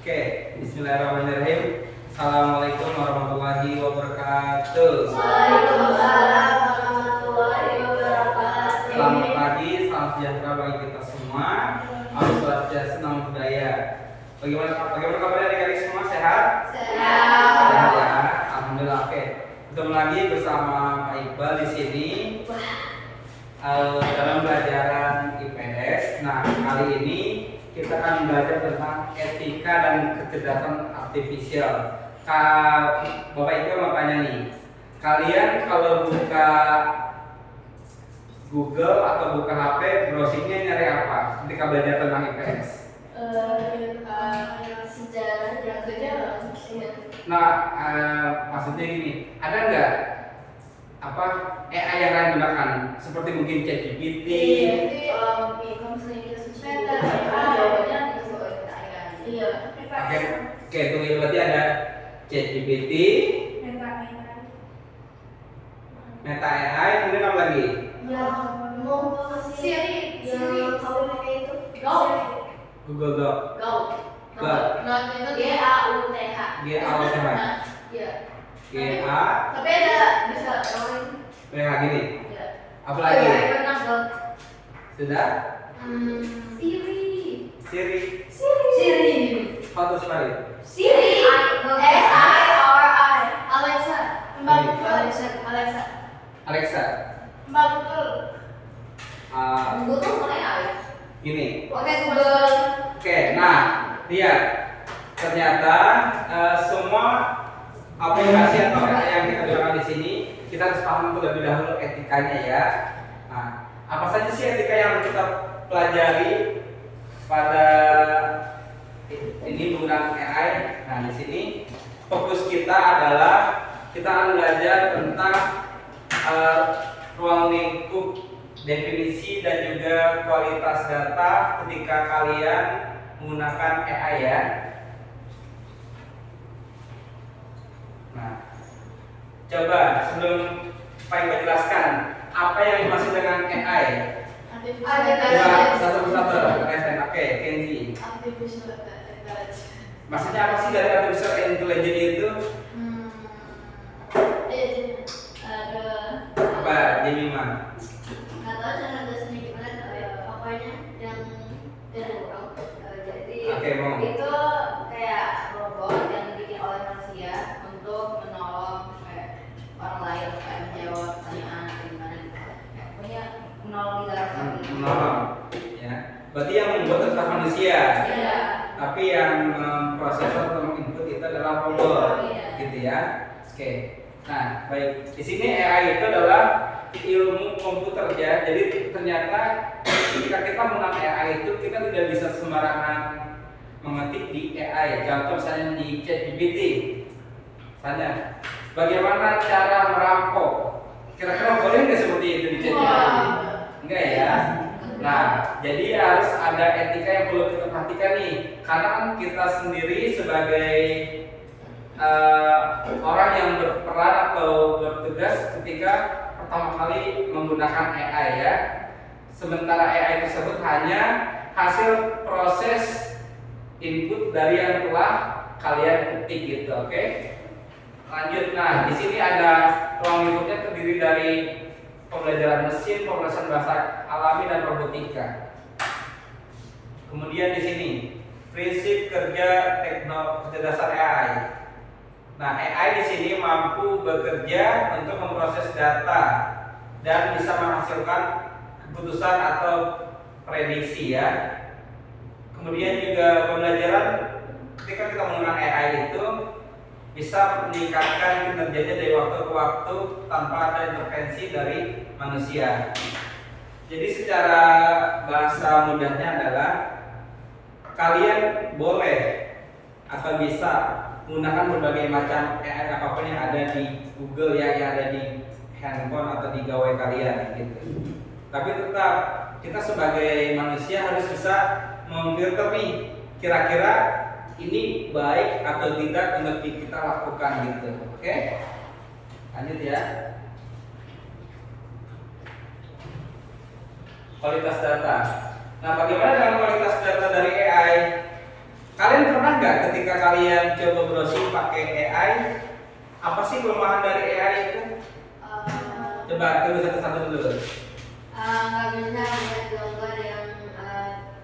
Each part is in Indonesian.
Oke, bismillahirrahmanirrahim. Assalamualaikum warahmatullahi wabarakatuh. Waalaikumsalam warahmatullahi wabarakatuh. Selamat pagi, salam sejahtera bagi kita semua. Salam swastiastu, namo buddhaya. Bagaimana kabarnya adik-adik semua? Sehat? Sehat ya. Alhamdulillah. Oke. Ketemu lagi bersama Pak Iqbal di sini dalam pelajaran IPS. Nah, kali ini kita akan belajar tentang etika dan kecerdasan artifisial. Bapak Iqbal mau tanya nih, kalian kalau buka Google atau buka HP, browsingnya nyari apa ketika belajar tentang IPS? Sejarah dan sejarah. Nah, maksudnya gini, ada nggak apa AI yang kalian gunakan? Seperti mungkin ChatGPT. Kalau misalnya kita suci jawabannya iya. Oke, tunggu, berarti ada ChatGPT, Meta AI, kemudian apa lagi? Siri kamu pakai itu Google Doc. itu GAUTH. Iya. GA, Tapi ada bisa PH gini. ya. Apa lagi? Pernah Sudah? Siri. Siri. How to spell it? Siri. SIRI. Alexa. Alexa. Alexa. Mbak betul. Google tuh mulai AI. Gini. Oke Google. Oke, nah, lihat. Ternyata semua aplikasi atau AI yang kita gunakan di sini, kita harus paham terlebih dahulu etikanya ya. Nah, apa saja sih etika yang harus kita pelajari pada ini penggunaan AI? Nah, di sini fokus kita adalah kita akan belajar tentang ruang lingkup, definisi dan juga kualitas data ketika kalian menggunakan AI ya. Nah, coba sebelum Pak Iqbal jelaskan apa yang dimaksud dengan AI. Satu persatu. Oke, Kenzi. Artificial intelligence. Maksudnya apa sih dari artificial intelligence itu? Ada Apa, Jemima? nggak tahu cara dasarnya gimana tapi pokoknya yang kurang. Jadi Oke, mau. itu kayak robot yang dibikin oleh manusia untuk menolong kayak orang lain kayak menjawab pertanyaan atau gimana gitu. Kayak pokoknya menolong di dalam hal ini. Menolong, ya. Berarti yang membuat tetap manusia, Iya. tapi yang memproses atau menginput itu adalah robot, Iya. gitu ya. Oke. Nah, baik. Di sini AI itu adalah ilmu komputer ya. Jadi ternyata ketika kita menggunakan AI itu kita tidak bisa sembarangan mengetik di AI. Contoh misalnya di ChatGPT. Misalnya, bagaimana cara merampok? Kira-kira boleh nggak seperti itu di ChatGPT? Enggak ya. Nah, jadi harus ada etika yang perlu kita perhatikan nih. Karena kan kita sendiri sebagai orang yang berperan atau bertugas ketika pertama kali menggunakan AI ya. Sementara AI tersebut hanya hasil proses input dari yang telah kalian ketik gitu, oke? Lanjut. Nah, di sini ada ruang lingkupnya terdiri dari pembelajaran mesin, pemrosesan bahasa alami dan robotika. Kemudian di sini prinsip kerja kecerdasan AI. Nah, AI di sini mampu bekerja untuk memproses data dan bisa menghasilkan keputusan atau prediksi ya. Kemudian juga pembelajaran ketika kita menggunakan AI itu bisa meningkatkan kinerjanya dari waktu ke waktu tanpa ada intervensi dari manusia. Jadi secara bahasa mudahnya adalah kalian boleh atau bisa menggunakan berbagai macam AI apapun yang ada di Google ya, yang ada di handphone atau di gawai kalian gitu. Tapi tetap kita sebagai manusia harus bisa memfilter nih, kira-kira ini baik atau tidak untuk kita lakukan gitu. Oke? Lanjut ya. Kualitas data. Nah, bagaimana dengan kualitas data dari AI? Kalian pernah nggak ketika kalian coba browsing pakai AI, apa sih kelemahan dari AI itu? Coba dulu satu-satu dulu. Nggak bisa lihat gambar yang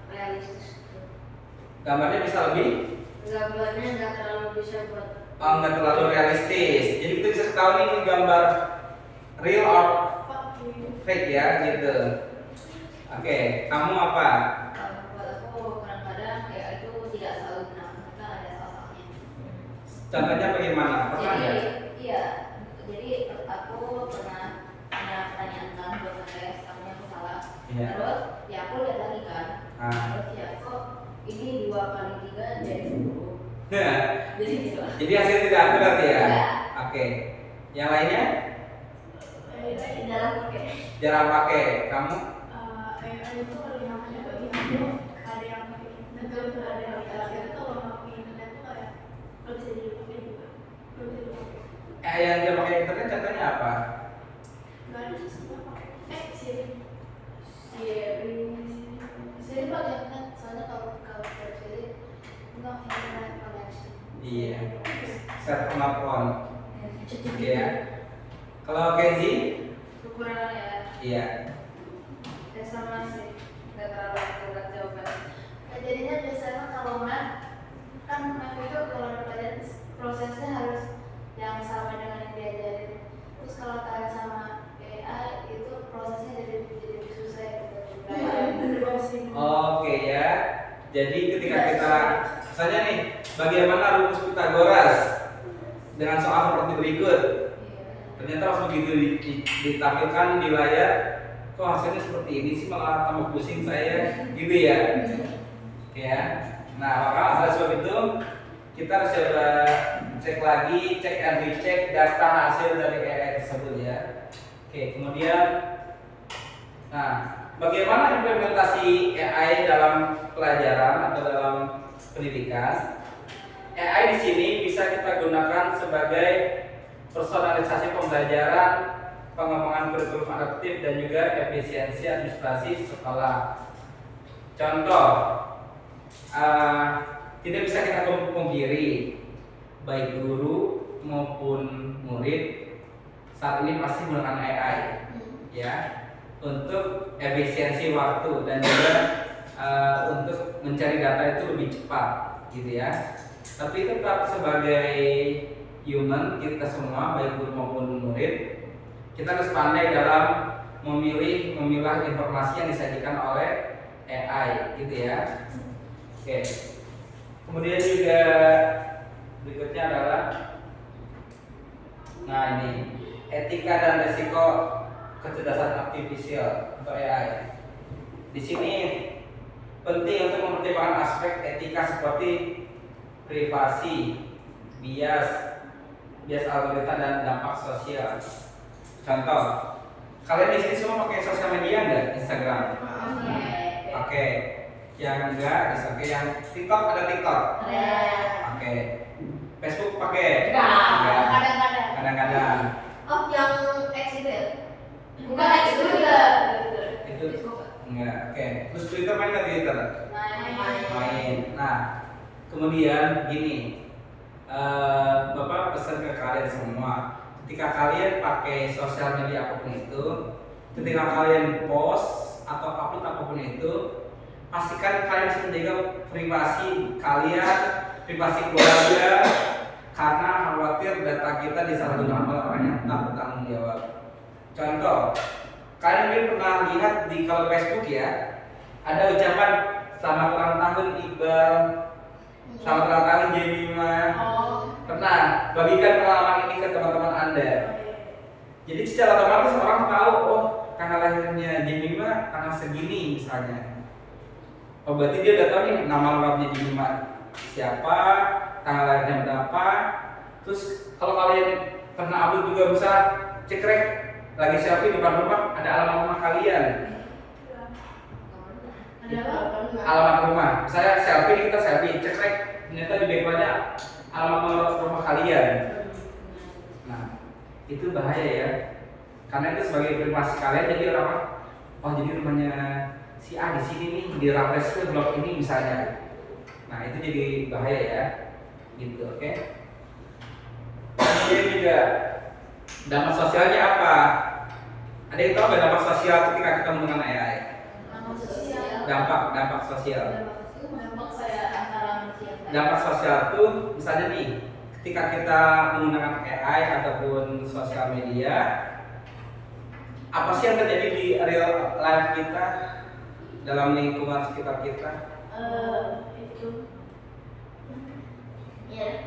realistis. Gambarnya bisa lebih? Gambarnya nggak terlalu bisa buat. Oh, nggak terlalu realistis. Jadi kita bisa tahu nih ini gambar real or fake ya gitu. Oke, kamu apa? Buat aku kadang-kadang ya itu tidak selalu benar, kita ada salahnya. Contohnya bagaimana? Pernah Jadi ya? iya, jadi aku pernah punya pertanyaan kan buat ngetes, takutnya aku salah. Iya. Terus ya aku lihat lagi kan. Ah. Terus ya kok ini 2 kali 3 jadi 10. Nah, Jadi gitu. jadi hasil tidak akurat ya? Iya. Oke. Yang lainnya? Dalam pakai. Jarang pakai. Kamu? AI itu lebih namanya bagi aku ada yang pakai internet, ada yang pakai itu kalau nggak pakai internet tuh kayak nggak bisa dipakai juga, nggak bisa dipakai. Yang dia pakai internet contohnya apa? Nggak ada sih semua pakai. Siri. Siri pakai internet, soalnya kalau Siri nggak internet connection. Iya. Set smartphone. Oke ya. Kalau Kenzi? Kekurangan ya. Iya. Ya sama sih, nggak terlalu akurat jawaban. Ya, jadinya biasanya kalau kan itu kalau ada pelajaran prosesnya harus yang sama dengan yang diajarin. Terus kalau tanya sama AI itu prosesnya jadi lebih susah gitu. Oke ya. Jadi ketika kita misalnya nih, bagaimana rumus Pythagoras dengan soal seperti berikut. Ternyata pas begitu ditampilkan di layar, kok hasilnya seperti ini sih, malah tambah pusing saya, gitu ya. Ya. Nah, maka oleh sebab itu kita harus coba cek lagi, cek and recheck data hasil dari AI tersebut ya. Oke, kemudian nah, bagaimana implementasi AI dalam pelajaran atau dalam pendidikan? AI di sini bisa kita gunakan sebagai personalisasi pembelajaran, pengembangan kurikulum adaptif dan juga efisiensi administrasi sekolah. Contoh, tidak bisa kita pungkiri, baik guru maupun murid saat ini pasti menggunakan AI, ya, untuk efisiensi waktu dan juga untuk mencari data itu lebih cepat, gitu ya. Tapi tetap sebagai human, kita semua baik guru maupun murid, kita harus pandai dalam memilah informasi yang disajikan oleh AI, gitu ya. Oke. Kemudian juga berikutnya adalah, nah ini etika dan risiko kecerdasan artifisial atau AI. Di sini penting untuk mempertimbangkan aspek etika seperti privasi, bias algoritma dan dampak sosial. Contoh, kalian di sini semua pakai sosial media nggak? Instagram? Pakai. Yang enggak, misalnya yang TikTok, ada TikTok? Pakai. Facebook pakai? Enggak. Kadang-kadang. Oh, yang X itu ya? Bukan X itu juga. Itu enggak. Oke. Terus Twitter main nggak Twitter? Main. Nah, kemudian gini. Bapak pesan ke kalian semua, ketika kalian pakai sosial media apapun itu, ketika kalian post atau upload apapun itu, pastikan kalian bisa menjaga privasi kalian, privasi keluarga, karena khawatir data kita disalahgunakan oleh orang yang tak bertanggung jawab. Contoh, kalian mungkin pernah lihat di kalau Facebook ya, ada ucapan selamat ulang tahun Iqbal, selamat ulang tahun Jemima. Pernah bagikan pengalaman ini ke teman-teman Anda. Jadi secara otomatis orang tahu, oh tanggal lahirnya Jemima tanggal segini misalnya. Oh berarti dia udah tahu nih nama lengkapnya Jemima siapa, tanggal lahirnya berapa. Terus kalau kalian pernah upload juga bisa cekrek lagi selfie depan rumah, ada alamat rumah kalian. Alamat rumah, misalnya selfie, kita selfie, cekrek, ternyata di backgroundnya alamat rumah kalian. Nah, itu bahaya ya, karena itu sebagai privasi kalian. Jadi orang, oh jadi rumahnya si A di sini nih, di Rapres blok ini misalnya. Nah itu jadi bahaya ya, gitu. Oke. Kemudian juga dampak sosialnya apa? Ada yang tahu nggak dampak sosial ketika kita menggunakan AI? Dampak sosial. Dampak sosial. Dampak saya antara manusia. Dampak sosial tuh misalnya nih, ketika kita menggunakan AI ataupun sosial media, apa sih yang terjadi di real life kita dalam lingkungan sekitar kita? Itu Iya,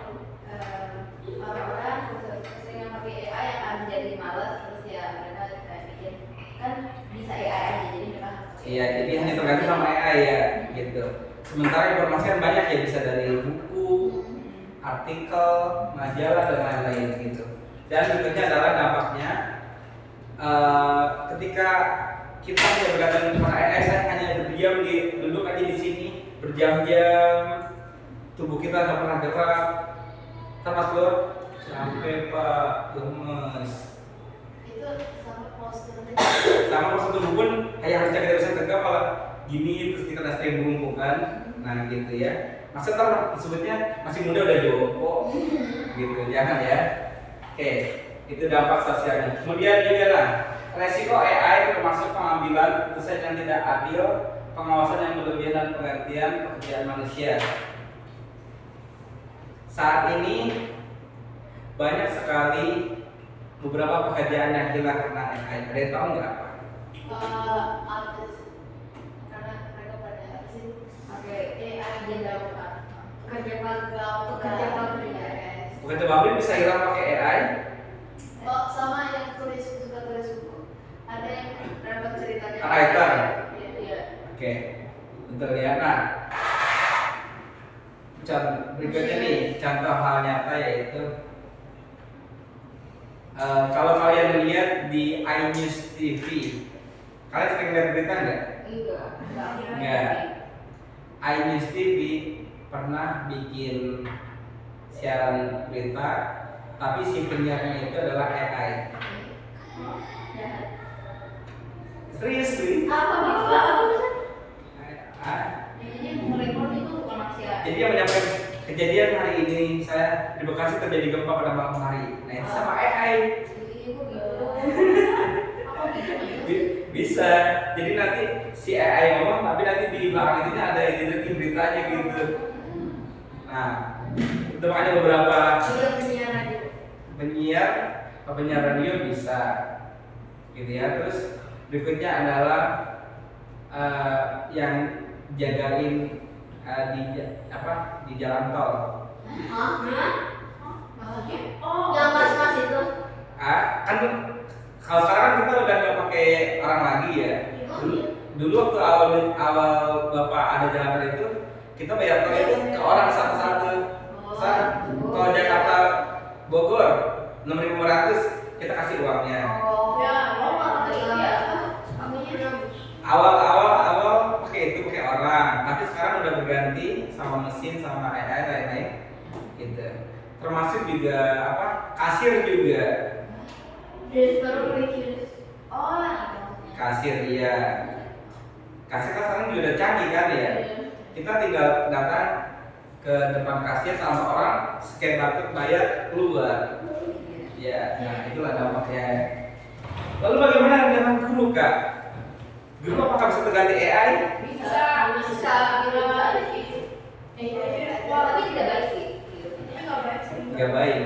orang-orang sering yang pakai AI akan jadi malas, terus ya mereka kayak bikin kan bisa AI aja, jadi mereka Iya, jadi hanya tergantung sama AI ya, gitu. Sementara informasi kan banyak ya, bisa dari buku, artikel, majalah dan lain-lain gitu. Dan berikutnya adalah dampaknya ketika kita hanya bergantung dengan AI, saya hanya berdiam duduk aja di sini berjam-jam, tubuh kita nggak pernah gerak, terus keluar sampai Pak lemes. itu sama posturnya. Sama pas tubuh pun hanya harus jaga bisa tegak malah gini terus kita sering bungkuk kan. Nah gitu ya. Masa ntar disebutnya masih muda udah jongkok gitu, jangan ya. Oke, itu dampak sosialnya. Kemudian juga lah, resiko AI termasuk pengambilan keputusan yang tidak adil, pengawasan yang berlebihan dan pengertian pekerjaan manusia. Saat ini banyak sekali beberapa pekerjaan yang hilang karena AI. Ada yang tahu nggak apa? Artis, karena mereka pada apa sih pakai AI jadi apa? Pekerja magang, pekerja pabrik ya guys. Pekerja pabrik bisa hilang pakai AI. Oh, sama yang suka tulis buku. Ada yang dapat ceritanya. Writer. Iya. Oke, betul ya. Nah, berikutnya nih contoh hal nyata yaitu kalau kalian lihat di iNews TV, kalian sering lihat berita nggak? Enggak. iNews TV pernah bikin siaran berita, tapi si penyiarnya itu adalah AI. Serius nih? Apa? Jadi merekod itu bukan manusia. Jadi yang menyampaikan kejadian hari ini saya di Bekasi terjadi gempa pada malam hari. Nah itu sama AI. Bisa. Jadi nanti si AI ngomong, tapi nanti di belakang itu ada editing beritanya gitu. Nah itu makanya beberapa penyiar radio bisa, gitu ya. Terus berikutnya adalah yang jagain di jalan tol. Maksudnya? Yang mas-mas itu? Kan kalau sekarang kita udah nggak pakai orang lagi ya. Dulu waktu awal bapak ada jalan tol itu kita bayar tol itu ke orang satu-satu. Kalau Jakarta Bogor 6.500 kita kasih uangnya. Awal pakai orang, tapi sekarang udah berganti sama mesin sama AI lain-lain gitu. Termasuk juga kasir juga. Kasir iya. Kasir kan sekarang juga udah canggih kan ya. Kita tinggal datang ke depan kasir sama orang, scan barcode, bayar, keluar. Ya, nah itulah dampaknya. Lalu bagaimana dengan guru kak? Guru apakah bisa terganti AI? Bisa tapi tidak baik sih. Nggak baik.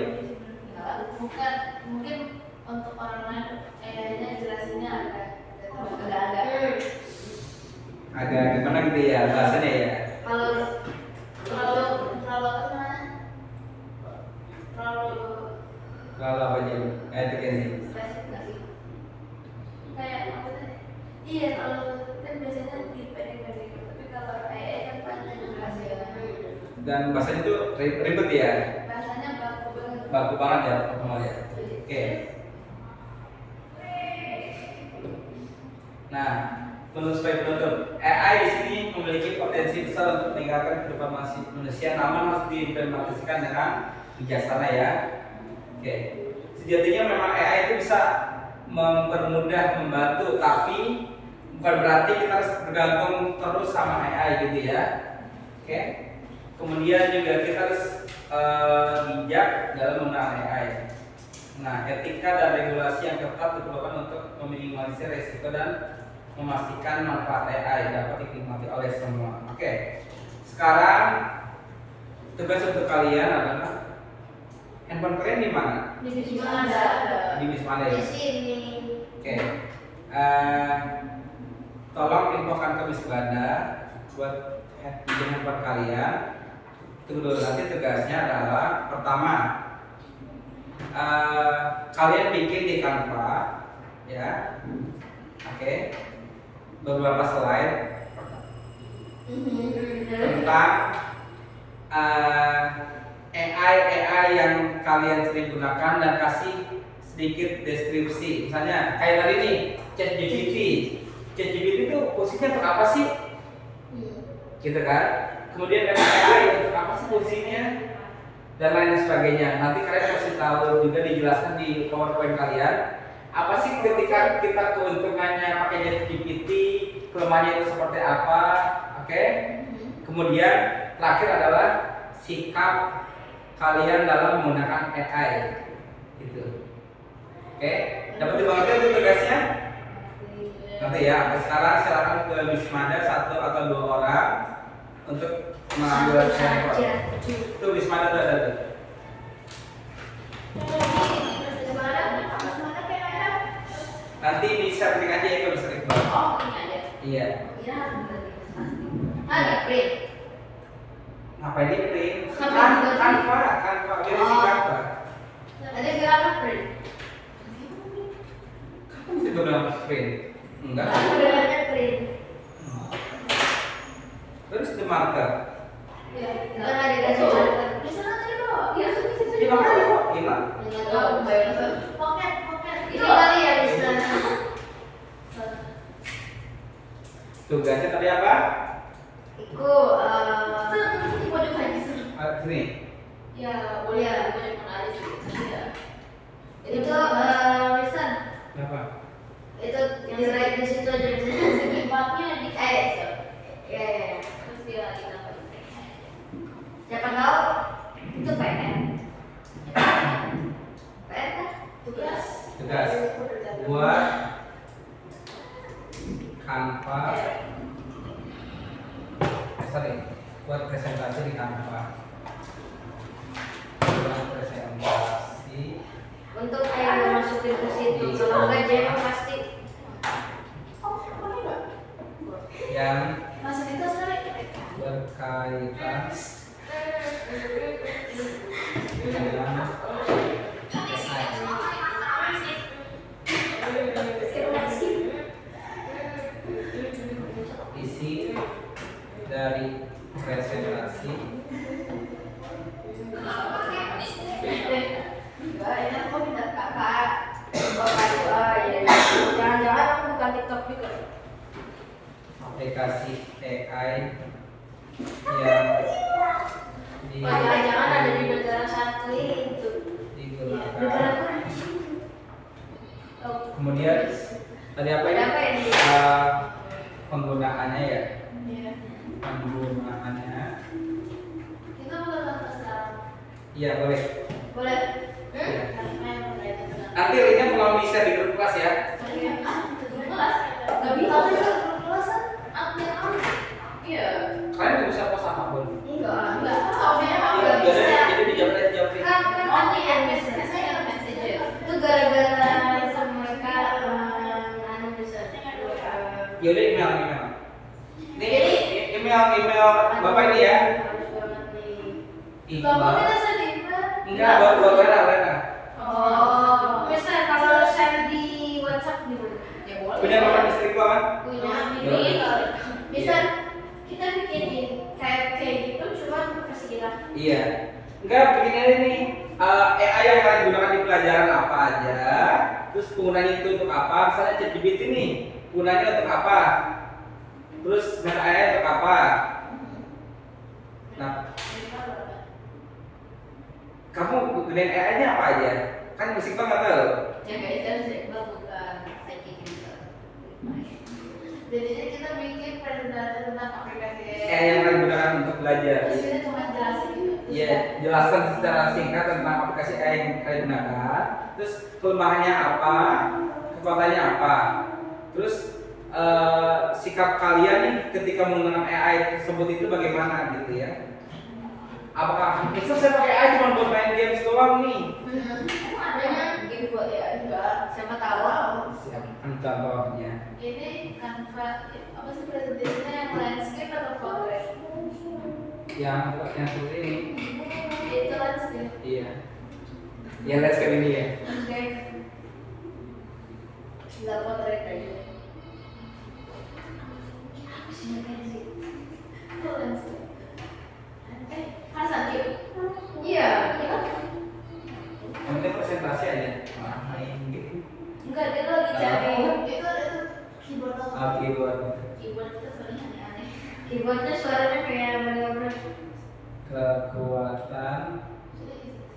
Bukan, mungkin untuk orang lain AI-nya jelasinnya Agak gimana gitu ya bahasanya ya? Kalau apa namanya? Kalau apa aja? Itu kan sih. Spesifik nggak sih? Kayak apa tadi? Iya, kalau kan biasanya dipendek dari itu, tapi kalau AI kan panjang jelasinnya. Dan bahasanya itu ribet ya? Bahasanya baku banget. Baku banget ya, formal ya. Oke. Nah, sebagai penutup, AI di sini memiliki potensi besar untuk meningkatkan kehidupan manusia, namun harus diimplementasikan dengan bijaksana ya. Oke. Sejatinya memang AI itu bisa mempermudah, membantu, tapi bukan berarti kita harus bergantung terus sama AI gitu ya. Oke. Kemudian juga kita harus bijak dalam menggunakan AI. Nah, etika dan regulasi yang ketat diperlukan untuk meminimalisir risiko dan memastikan manfaat AI dapat dinikmati oleh semua. Oke. Sekarang tugas untuk kalian adalah handphone kalian di mana? Di Wisma ada. Di Wisma ada ya? Di sini. Oke. Tolong infokan ke Wisbanda buat pinjam handphone kalian. Tunggu dulu, nanti tugasnya adalah pertama kalian bikin di Canva ya. Oke. Beberapa slide tentang AI yang kalian sering gunakan dan kasih sedikit deskripsi. Misalnya kayak tadi nih, ChatGPT. ChatGPT itu fungsinya untuk apa sih? Gitu kan? Kemudian ada AI untuk apa sih fungsinya? Dan lain sebagainya. Nanti kalian kasih tahu juga dijelaskan di PowerPoint kalian. Apa sih ketika kita keuntungannya pakai ChatGPT, kelemahannya itu seperti apa? Oke? Kemudian terakhir adalah sikap kalian dalam menggunakan AI. Gitu. Oke? Dapat dimengerti itu tugasnya? Nanti ya. Sekarang silakan ke Wismada 1 atau 2 orang untuk mengambil sampel. Itu Wismada tuh ada tuh. Nanti bisa klik aja ya kalau bisa klik bawah. Oh, ini aja. Iya. Iya, ada print. Ngapain di print? Ngapain di Canva, jadi si Canva. Ada gerakan print. Kamu mesti bilang print? Enggak. Gerakan print. Terus di marker. Ya, kan ada garis marker. Di sana tadi kok. Iya, di situ. Di makanya kok hilang. Enggak tahu, bayar. Pocket. Itu kali ya di sana. Tugasnya tadi apa? Iku Di pojok aja sih. Sini. Ya, boleh di pojok mana aja sih. Iya. itu bisa. Apa? Itu di right di situ aja bisa. Tempatnya di Ya. terus dia di apa? Siapa tahu itu PR. PR kan? Tugas. Tugas. Buat Canva. Sorry, buat presentasi di Canva. Buat presentasi Untuk yang masukin ke situ. Kalau enggak jadi pasti yang masuk itu sekali. berkaitan dengan isi dari presentasi Ini aku minta kakak. Jangan-jangan aku bukan TikTok juga. aplikasi AI yang Jangan-jangan ada di negara satu itu. digunakan. Kemudian tadi apa ini? Ada apa ini? Penggunaannya ya. Iya. Penggunaannya. Kita boleh nonton sekarang. Iya boleh. Boleh? Iya. Nanti Nanti linknya tolong di-share di grup kelas ya. Gak bisa. Iya. Kalian nggak bisa post apapun. Enggak. Soalnya apa? Iya, jadi dijawab aja. Kan nanti yang bisa. Saya messenger. Itu gara-gara sama mereka anu bisa. Yaudah email. Ini email bapak ini ya. Harus banget nih. Bapak kita Iqbal. sedih. Enggak, buat Lena. Oh, bisa kalau share di WhatsApp gimana? Ya boleh. Punya nomor istri gua kan? Punya Ini bisa kita bikin kayak gitu cuma versi kita. Iya. Enggak, bikin aja nih. AI yang kalian gunakan di pelajaran apa aja. Terus penggunaannya itu untuk apa? Misalnya ChatGPT nih, penggunaannya untuk apa? Terus dengan AI untuk apa? Nah, kamu gunain AI-nya apa aja? Kan musik nggak tahu. ya guys, dan saya bukan psychic gitu. Jadinya kita bikin presentasi tentang aplikasi AI yang kalian gunakan untuk belajar. Terus kita cuma Ya, jelaskan secara singkat tentang aplikasi AI yang kalian gunakan. Terus kelemahannya apa, kekuatannya apa. Terus sikap kalian nih ketika menggunakan AI tersebut itu bagaimana gitu ya? Apakah itu saya pakai AI cuma buat main games doang nih? Emang ada game buat AI juga? Siapa tahu. Siapa contohnya? Ini Canva apa sih presentasinya yang landscape atau portrait? Yang seperti ini. Itu landscape. Iya. Ya let's ke ini ya. Oke. Nggak portrait aja. Apa sih namanya sih? Itu landscape. Sakit. Iya. Yang penting presentasi aja. Main gitu. Enggak, dia tuh lagi cari. Itu ada tuh keyboard apa? Keyboard. Keyboard itu suaranya aneh-aneh. Keyboardnya suaranya kayak bener-bener. Kekuatan,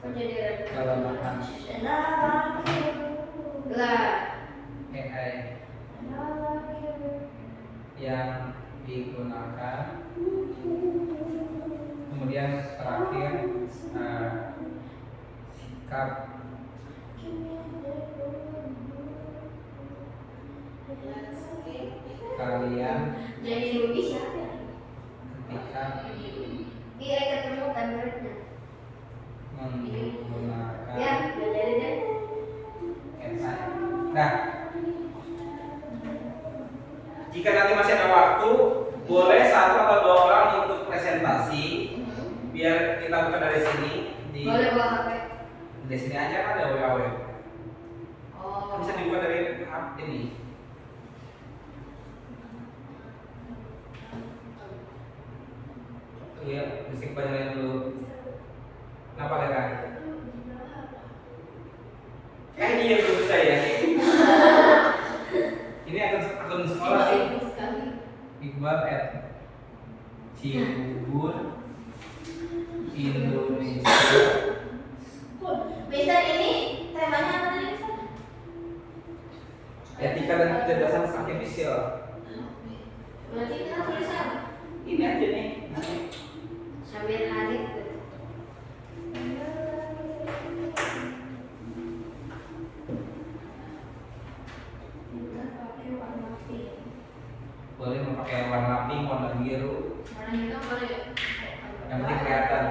Kok jadi rada? kelemahan Lah. AI yang digunakan. Kemudian terakhir sikap kalian Jadi Ruby siapa? ketika Iya, ketemu template-nya. menggunakan Ya, udah jadi deh. AI. Nah, jika nanti masih ada waktu, boleh 1 atau 2 orang untuk presentasi. Biar kita buka dari sini di Boleh bawa HP. di sini aja kan ada WAW. Oh. Bisa dibuka dari app ini. Iya, musik banyak dulu. Kenapa Lera? Ini yang dulu saya. Ini akun sekolah sih. Iqbal at Cibubur Indonesia. Bisa ini temanya apa tadi bisa? Etika dan kecerdasan artifisial. Berarti kita tulisnya apa? Ini aja nih. Sambil hari. Kita pakai warna pink. Boleh memakai warna pink, warna biru. Warna hitam boleh ya? Yang penting kelihatan.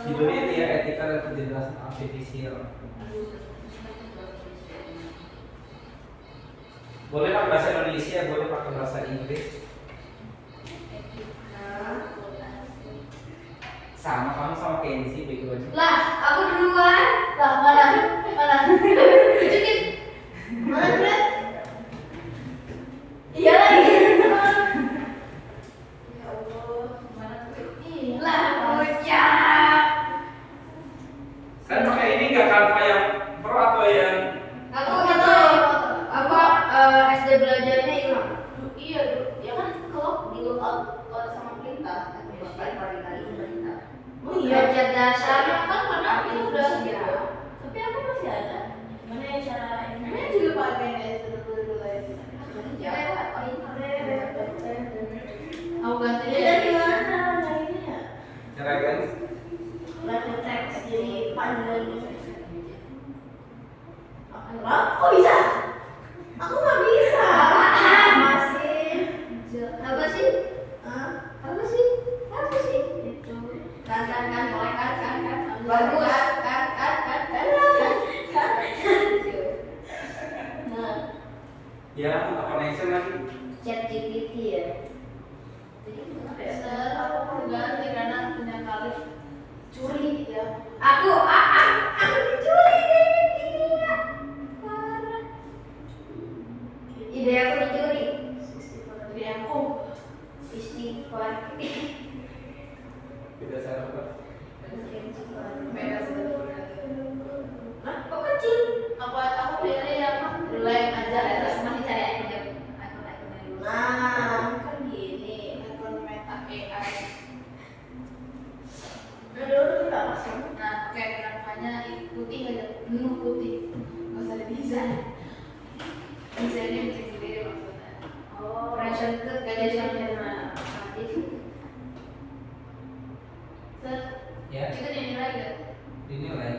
Judulnya itu ya, etika dan kecerdasan artifisial. Boleh pakai bahasa Indonesia, boleh pakai bahasa Inggris. Sama kamu sama Kenzi begitu aja. Lah, aku duluan. Lah mana? Mana? Tunjukin. Mana Fred? Iya lagi. Ya Allah, mana tuh? Ih, Lah, bocah. Kalian pakai ini nggak Canva yang pro atau yang Aku itu apa SD belajarnya hilang. Iya, ya kan kalau di logout sama perintah, kali-kali perintah. Oh iya, Belajar dasar. kan karena itu udah gitu. Tapi aku masih ada. Gimana ya cara ini? Ini juga pakai SD dulu lagi. Ya, oh ini. Aku ganti Jadi deh. gimana cara ini ya? cara kan? Baca teks jadi panggilan gitu. Kok bisa? Aku nggak bisa. Masih. Apa sih? Hah? Apa sih? Apa sih? Itu. Kan, mulai kan. Bagus. Kan. evaluation karena itu. Ya, Itu dinilai gak? dinilai.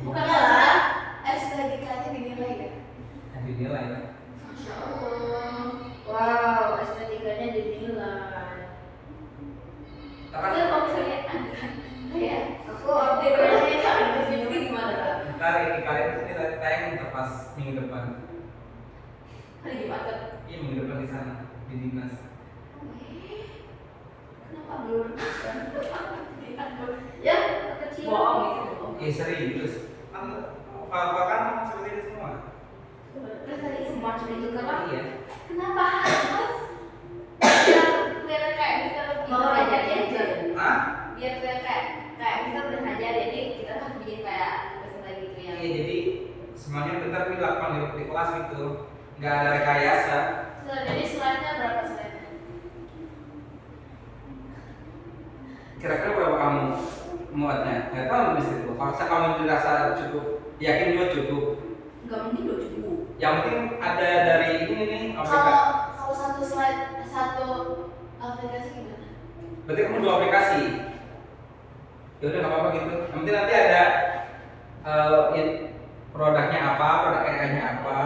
Bukan lah, estetikanya dinilai gak? Dinilai lah. Masya Allah. Wow, estetikanya dinilai. Karena Terus kalau misalnya ya Aku evaluasinya cara juga gimana? ntar ini kalian ini tayang pas minggu depan. Hari Jumat. Iya, minggu depan di sana di dinas. Kenapa belum? ya kecil. Bohong itu bohong. Iya serius. Apa kan seperti itu semua. Terus tadi semua cuma itu kenapa? Iya. Kenapa harus? Biar kelihatan kayak kita Mau belajar aja. aja. Hah? Biar kelihatan kayak kita udah ngajar jadi kita harus bikin kayak peserta gitu ya. Iya, jadi semuanya benar dilakukan di kelas gitu. Nggak ada rekayasa. Jadi slide-nya berapa slide? Kira-kira berapa kamu muatnya? Nggak tahu mesti itu. Kalau kamu dirasa cukup, yakin juga cukup. Enggak mungkin udah cukup. Yang penting ada dari ini nih aplikasi. Kalau satu slide satu aplikasi gimana? Berarti kamu 2 aplikasi. Ya udah nggak apa-apa gitu. Yang penting nanti ada produknya apa, produk AI-nya apa,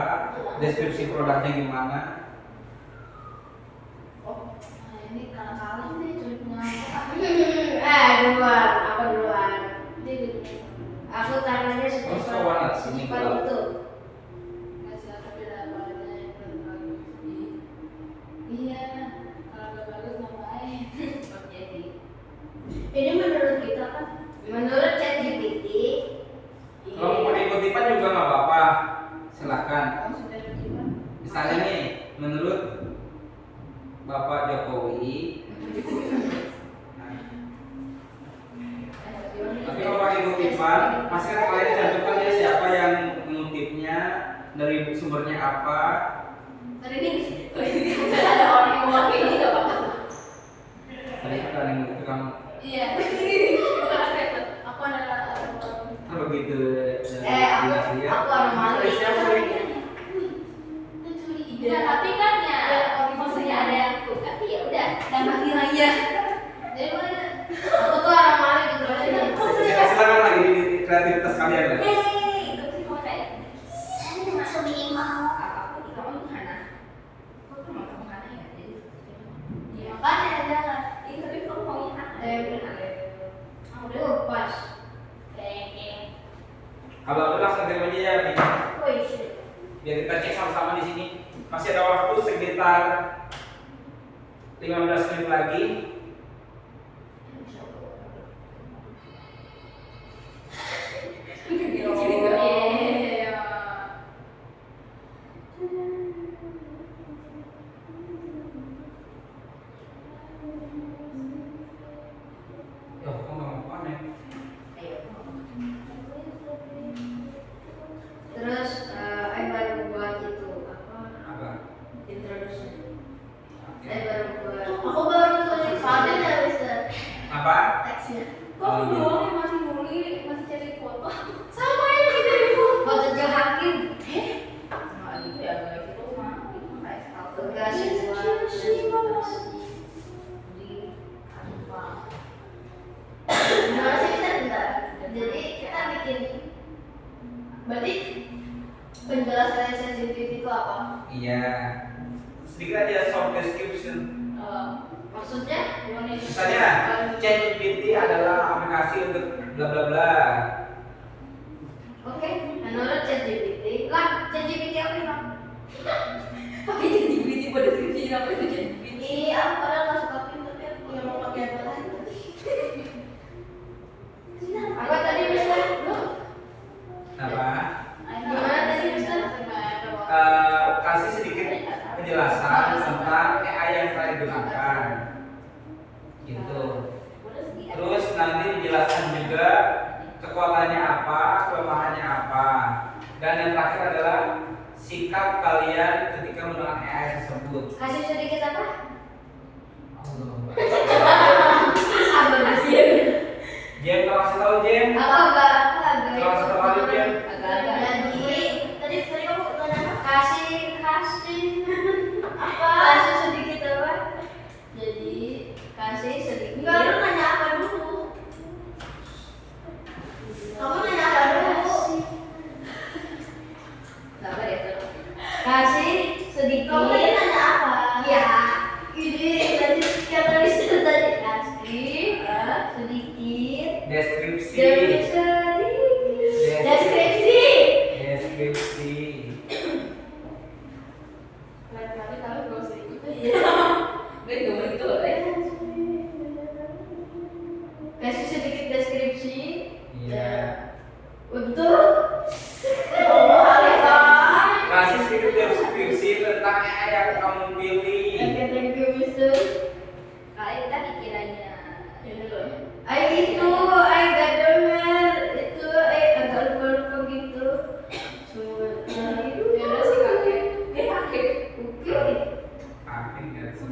deskripsi produknya gimana. Oh, nah ini kalah-kalah nih cuma punya Duluan, apa duluan? dia gitu. Aku tangannya Terus ke warna sini secepat kalau itu. Nggak sih, tapi ada apanya yang belum bagus. Iya, kalau nggak bagus ngapain? Jadi ini menurut kita kan, menurut ChatGPT, kalau mau ikut-ikutan juga nggak apa-apa, silakan. Oh, sudah dicoba. Misalnya nih, menurut Bapak Jokowi, tapi kalau pakai kutipan, pasti kan kalian cantumkan ya siapa yang mengutipnya, dari sumbernya apa. hari ini misalnya ada orang yang mau kayak gini nggak apa-apa. Tadi kan kalian itu kamu, Iya, bukan apa itu. Aku adalah kan begitu. Aku anomali. Siapa sih? Ya, tapi kan ya, maksudnya ada yang suka sih ya udah, tambah nilainya. jadi mana? Aku tuh anomali gitu aja. Ya, silakan lagi di kreativitas kalian lah. Itu sih mau kayak, saya masuk minimal. Aku di kamu gimana? Aku kan mau kamu mana ya? Jadi, Ya makanya jangan. ini tapi kamu maunya mana? Udah pas. Kalau udah langsung terima aja ya, Bi. Wih, Biar kita cek sama-sama di sini. Masih ada waktu sekitar 15 menit lagi. Yo, kamu nggak mau aneh. terus baru buat itu apa? Apa? Introduction. Oke. Baru buat. Aku baru tulis Soalnya nggak bisa Apa? teksnya. Kok aku doang yang masih nulis, masih cari foto? Sama yang kita di foto. Foto Hakim. Nah, itu ya guys, itu mah itu kayak satu. Tugas siswa presentasi di Canva. Gimana sih bisa bentar? Jadi kita bikin. Berarti penjelasan sensitif itu apa? Iya. Sedikit aja short description. Maksudnya gimana nih? Misalnya, ChatGPT adalah aplikasi untuk bla bla bla. Oke, menurut ChatGPT, lah ChatGPT apa nih, Bang? Pakai ChatGPT buat deskripsi apa itu ChatGPT? Iya, aku padahal nggak suka pin tapi aku yang mau pakai apa lagi? Apa tadi Mister? Apa? Gimana tadi Mister? Kasih sedikit penjelasan tentang AI yang telah digunakan. Gitu. Terus nanti dijelaskan juga kekuatan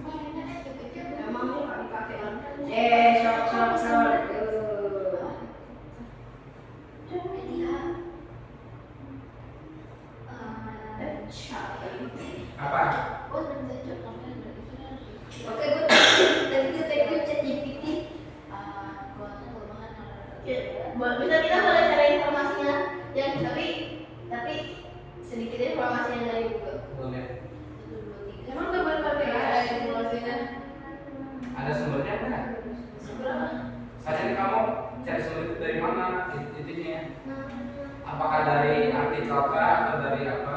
Emang tuh nggak dipakai kan? Short. Apa? Oke, good. Thank you, ChatGPT. Bisa kita boleh cari informasinya yang tapi sedikit informasi yang dari Google. Boleh. Emang nggak boleh pakai AI informasinya? Ada sumbernya enggak? Seberapa? Saja kamu cari sumber itu dari mana intinya? Apakah dari artikel kah atau dari apa?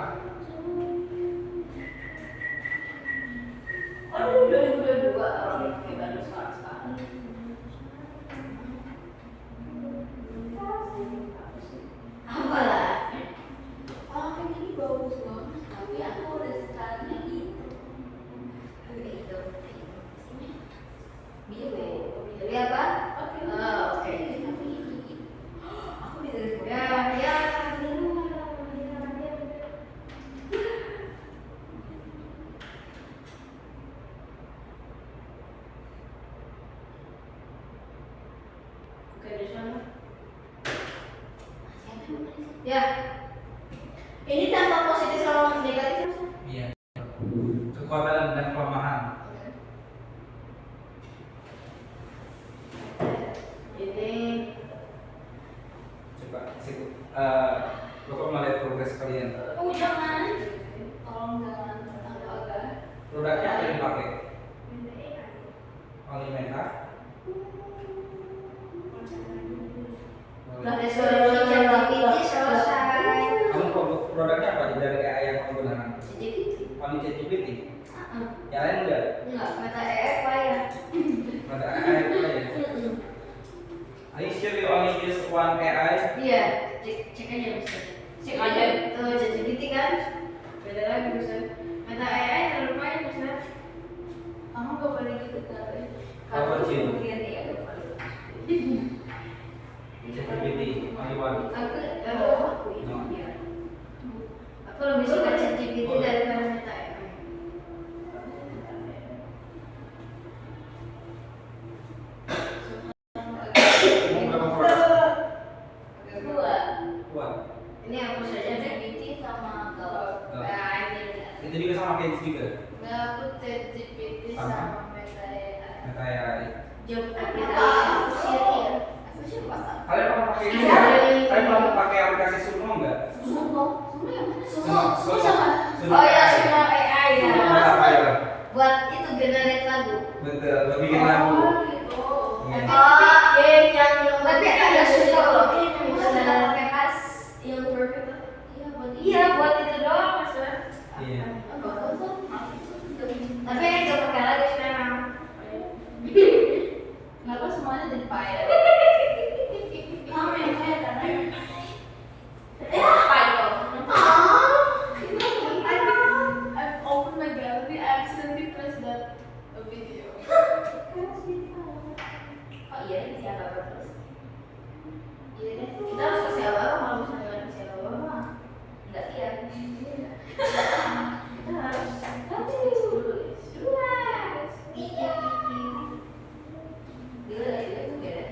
Oh, 2022 orang kita baru sekarang. Apa lah? Oh, kan ini bagus banget. Tapi aku udah sekarangnya itu. Jadi apa? Oke. Oke. Aku bisa dari Ya. Oke, di sana. Ya. Ini dampak positif sama negatif. Iya. Kekuatan dan kelemahan. Ini Coba lo kok melihat progres kalian? Oh, jangan. Tolong jangan agak-agak. Produknya apa yang dipakai? Minta AI. Alimenta. ChatGPT selesai. Kamu produknya apa dari AI yang kamu gunakan? ChatGPT. Paling ChatGPT. Yang lain enggak? Enggak, Meta AI apa ya? Ada AI apa ya? Are you sure you only use one AI? Iya, cek aja bisa. Cek aja. Tuh ChatGPT kan? Beda lagi bisa. Meta AI terlalu banyak bisa. Kamu gak boleh gitu kali. Apa sih? Kemudian ya. ChatGPT, only one. Aku ini ya. Aku lebih suka ChatGPT daripada Meta AI. Kamu berapa produk? Dua. Kuat. Ini aku saja ChatGPT sama kalau Itu juga sama kayak juga. Nggak, aku ChatGPT Sama? sama Meta AI. Meta AI. Job aplikasi Siri ya. Aku siapa? Kalian pernah pakai ini Iya. nggak? Kalian pernah pakai aplikasi Sumo nggak? Sumo. Sumo yang mana? Sumo. Sumo sama. Oh ya, Sumo AI ya. Sumo apa ya? Buat itu generate lagu. Betul, lo bikin lagu. Oh, gitu. Iya. Oh, yang Tapi ada Sumo loh. Bisa pakai pas yang perfect. Iya, buat Iya, buat itu doang maksudnya. Iya. Tapi nggak pakai lagi sekarang. Kenapa semuanya jadi payah? Kamu yang payah karena payah. I've opened my gallery. I accidentally pressed that video. Oh iya, ini siapa terus? Iya deh. Kita harus kasih apa? Kalau misalnya nggak kasih apa mah Nggak lihat. kita harus dulu guys. Gila, itu beda.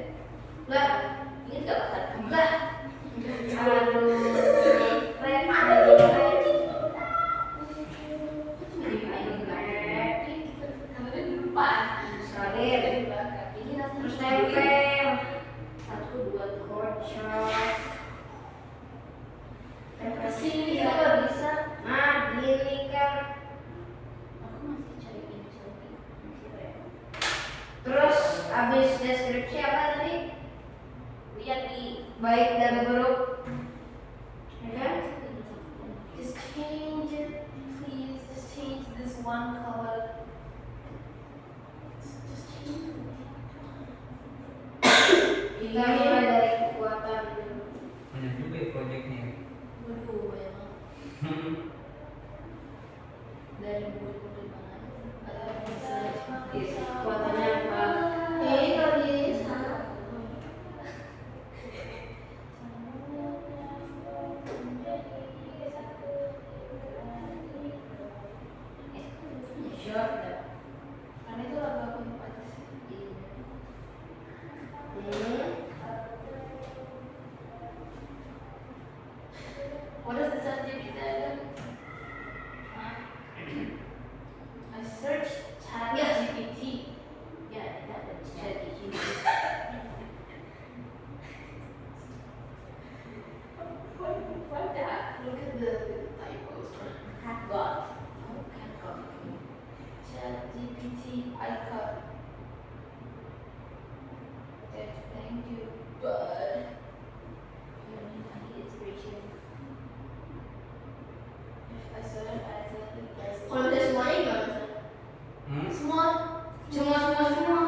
Lah, ini nggak pakai lah. Aduh, keren, Karena di depan. Salib. Ini nanti Terus tempel. 1, 2, kocok. Tempel sini juga bisa. Nah, gini kan. aku masih cari ini Shopee. Terus habis deskripsi apa tadi? Lihat di Baik dan buruk. Ya kan? just change it, please. Just change this one color. Just change it. Kita mulai dari kekuatan. Banyak juga ya proyeknya. Waduh, banyak banget. Dari mulut-mulut mana? Kekuatannya apa? Ini kalau di sana. Short. GPT icon. Thank you, bud. You need any inspiration? I saw it as a best. Kalau udah semuanya gimana? Hmm? Semua Semua Semua.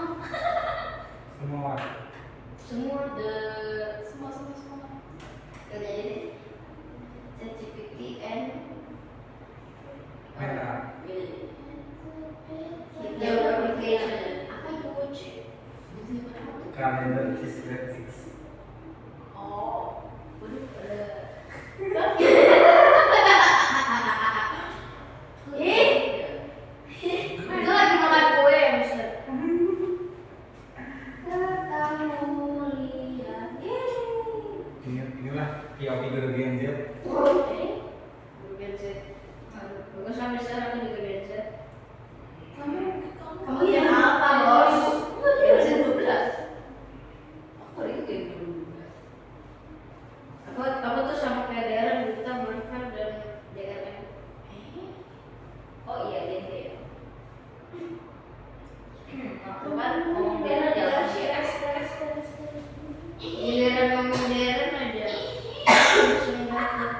semua. Udah ini ChatGPT and Meta. Your application. Apa yang lucu? Kalender is grade 6. Oh, Itu lagi makan kue ya, Mister. Kamu lihat. Inilah POV guru Gen Z. Gen Z. Bagus sampai sekarang aku juga Gen Z. Kamu yang apa, Bos? Gen Z 12. Aku lagi Gen Z 12. Aku tuh sama kayak Darren, Duta, Morfar, dan DRM. Oh iya, Gen Z ya. Aku kan ngomong Darren jangan giliran ngomong Darren aja. Pusing banget.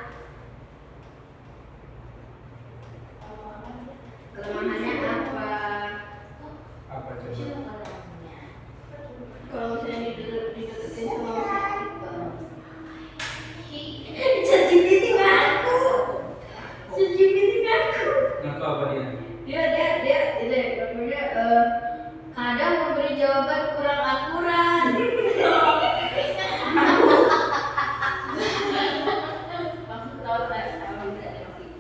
Kelemahannya apa? Apa coba? Kalau misalnya dideketin sama ChatGPT ngaku. ChatGPT ngaku. Ngaku apa dia? Dia itu namanya kadang memberi jawaban kurang akurat. maksud tahu emang tidak ada maksud.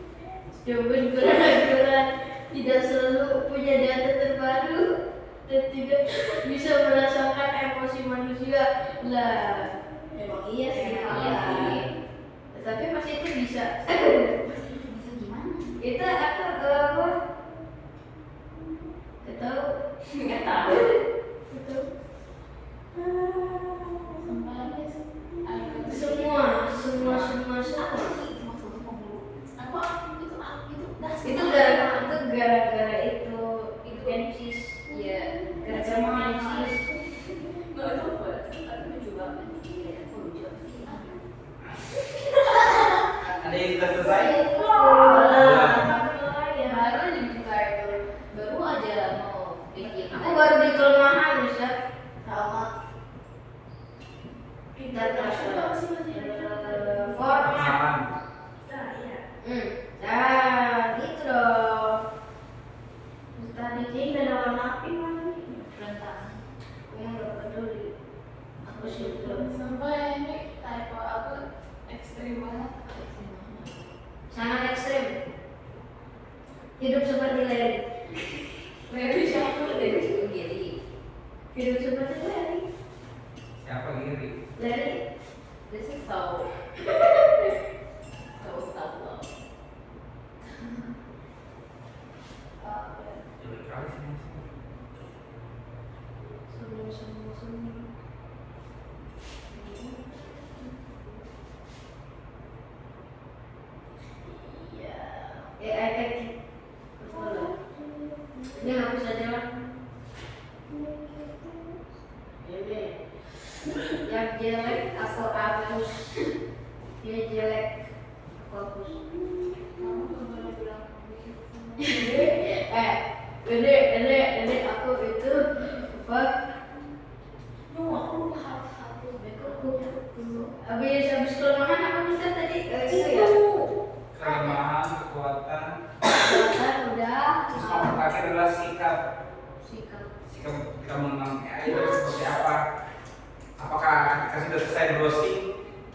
Jawaban kurang akurat, tidak selalu punya data terbaru dan tidak bisa merasakan emosi manusia. Lah, Emang iya sih, iya sih. Tapi masih itu bisa. Bisa gimana? Itu aku apa? Gak tahu. Nggak tahu. Betul. Sampai lagi sih. Semua. Itu gara-gara itu Genesis, ya gara-gara Genesis. Nggak itu apa? Aku lucu banget. Iya, aku lucu. Ada yang sudah selesai? Baru dibuka itu. Baru aja mau bikin. Aku baru di kelemahan, Mister. sama. Data format. Pengalaman. Nah, gitu dong. Tadi kayaknya gak ada warna api lagi. Rentan. Aku nggak peduli. Aku syukur. Sampai ini typo aku ekstrim banget. Sangat ekstrim. Hidup seperti Larry. Larry siapa? Larry sendiri. Hidup seperti Larry. Siapa Giri? Larry. This is so self love. Jelek kali sih. Semua. Iya. AI tech. Ini hapus aja lah. Ini yang jelek aku hapus. Dia jelek aku hapus. Kamu tuh boleh bilang begitu. Ini aku itu apa? Aku hapus beko. Habis kelemahan apa Mister tadi? Itu ya. Kelemahan, kekuatan. Kekuatan udah. Terus yang terakhir adalah sikap. Sikap. Sikap ketika mengenang AI itu seperti apa? Apakah ketika sudah selesai browsing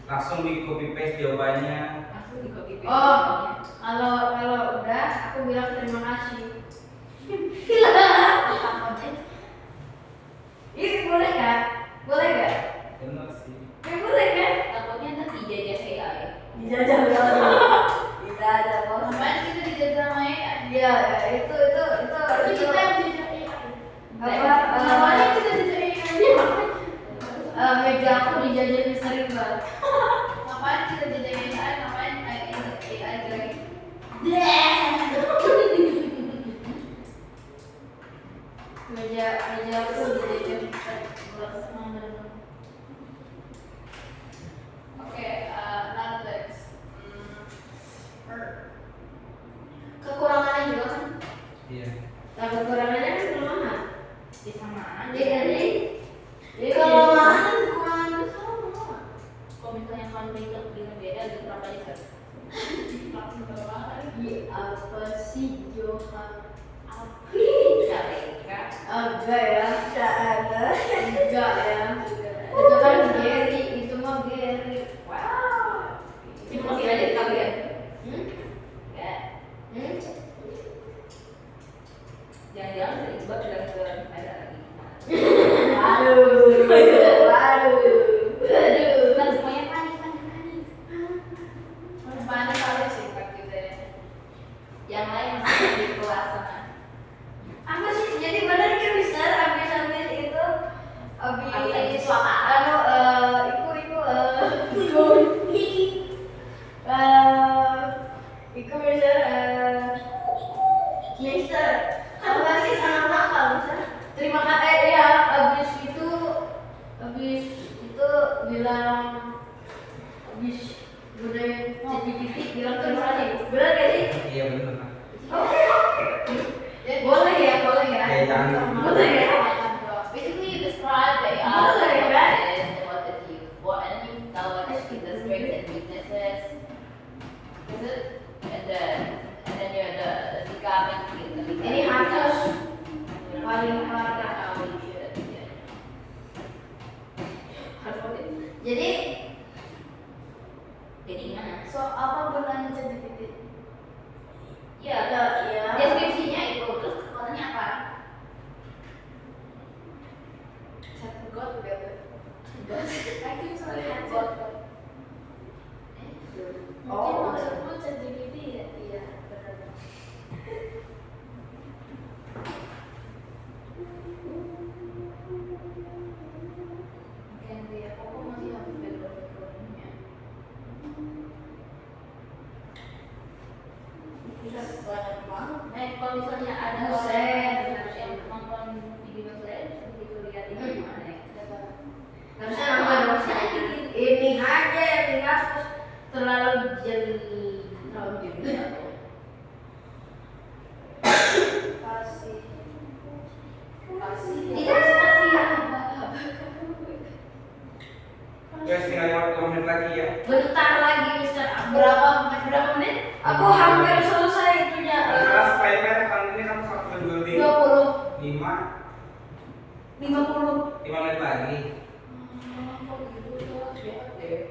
langsung di copy paste jawabannya? Langsung di copy paste. Oh, kalau udah aku bilang terima kasih. Ini boleh kan? Boleh nggak? Benar sih. Boleh kan? Takutnya nanti dijajah AI. Dijajah bos. Dijajah bos. Ngapain kita dijajah sama AI? Iya, itu. Tapi kita yang dijajah AI. Apa? Kita dijajah AI. Meja aku dijajah Mister Iqbal. Ngapain kita dijajah AI? Ngapain AI jelek? meja aku dijadikan buat oke, next. Kekurangannya juga kan? Iya. Nah, kekurangannya kan kelemahan. Ya sama aja. Jadi Kekurangan itu sama. Kalau misalnya kamu dengan beda, itu berapa aja? apa sih Johan? Agak ya. Enggak ya. Itu kan Gary, itu mah Gary. Wow. Itu masih ada di kalian. Ya. Jangan-jangan terlibat dalam keadaan ada lagi. Waduh. Kan semuanya panik. Panik kali sih gitu ya. Yang lain masih di kelas sana. Apa sih? Jadi benar kan Mister habis itu Habis apa? Iku Mister apa sih sangat nakal Mister? Terima kasih ya habis itu bilang gunain ChatGPT bilang terima kasih. Benar gak sih? Iya benar. Boleh ya. Ya, jangan. Boleh ya. Basically, you describe the and what is used for, and you tell what is the strengths and weaknesses. Is it? And then you're the sikap and Ini harus paling parah. Jadi gimana? So apa gunanya ChatGPT? Ya, Ya. deskripsinya itu, terus kekuatannya apa? Chatbot gitu. Lagi Chatbot. Mungkin Oh, maksudmu ChatGPT ya? Iya, benar. Mungkin dia, aku masih harus background-nya. Bisa banyak banget. Kalau misalnya ada Buset. orang yang nonton video saya, begitu lihat ini gimana ya? Harusnya nambah dong. Ini aja yang dihapus terlalu jeli. Kasih. Itu masih Guys, tinggal 50 menit lagi ya. Bentar lagi Mister. Berapa menit? Aku hampir selesai itunya. Kelas Spider kali ini kan satu building 20, 5 50. 5 menit lagi. gitu.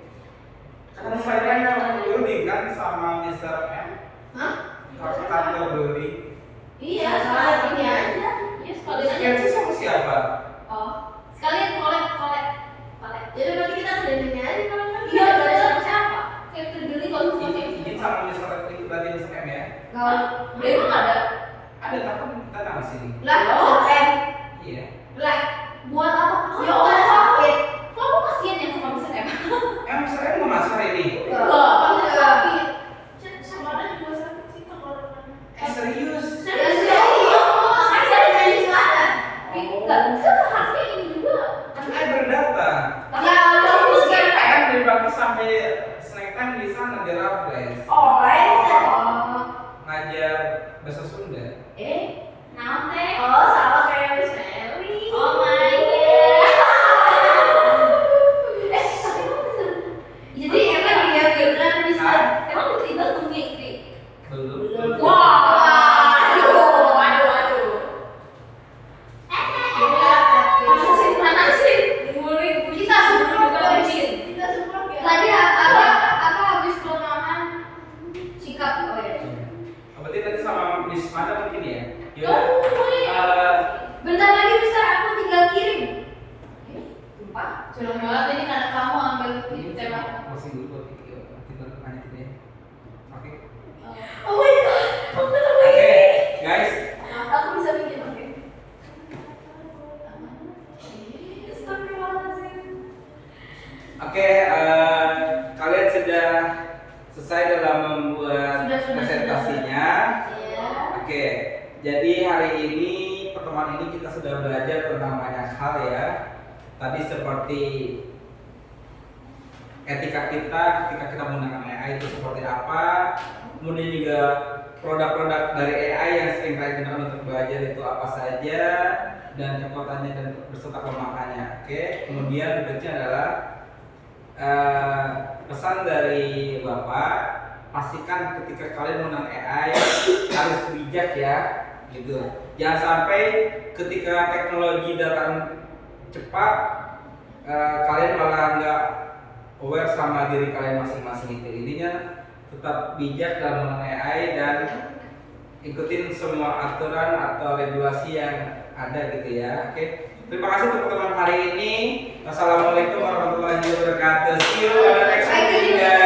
Kan Spider kan building kan sama Mr. M. Hah? Kantor building. Iya, salah ini aja. Ya sekalian aja. Sketch sama siapa? Oh, sekalian collect. Jadi berarti kita udah ini aja kalau kan. Iya, dari sama siapa? Kayak tergeli kalau sama Izin sama Mr. M berarti Mr. M ya. Kalau Dia emang ada. Ada tapi kita tahu sini. lah, Oh. Iya. lah, Buat apa? ya udah sakit. Kok aku kasihan ya sama Mr. M? Mr. M mau masuk hari ini. Kamu sakit. Sebenarnya juga sakit sih kalau Serius? saya dari sana. Enggak, harusnya ini juga. Kan saya berdata. Ya, bagus kan? Kan dari pagi sampai snack time di sana di Raffles. Oh, Ngajar bahasa Sunda. Naon teh? oh, sama kayak Miss Meli. Oh my god. Jadi emang dia beneran bisa. Emang tiba tunggu ini. Belum. Waduh. Mana sih? Kita sebelum berbincang. Kita semua ya. Tadi apa habis kelemahan sikap oh ya. Berarti tadi sama Miss Mada mungkin ya? Oh, Bentar lagi Mister aku tinggal kirim. Sudah banget ini karena kamu ambil tema. Masih dulu kita lanjut ya. Oke. Oh my god. Oke, guys. Aku bisa bikin oke. Oke, kalian sudah selesai dalam membuat Sudah. presentasinya. Iya. Oke, jadi hari ini pertemuan pertemuan ini kita sudah belajar tentang banyak hal ya. Tadi seperti etika kita ketika kita menggunakan AI itu seperti apa, kemudian juga produk-produk dari AI yang sering kali gunakan untuk belajar itu apa saja, dan kekuatannya dan beserta kelemahannya. Oke, kemudian berikutnya adalah pesan dari Bapak, pastikan ketika kalian menggunakan AI harus bijak ya, gitu. Jangan sampai ketika teknologi datang cepat, kalian malah nggak aware sama diri kalian masing-masing itu. Intinya tetap bijak dalam menggunakan AI dan ikutin semua aturan atau regulasi yang ada gitu ya. Oke. Terima kasih untuk teman-teman hari ini. Wassalamualaikum warahmatullahi wabarakatuh. See you on the next video guys.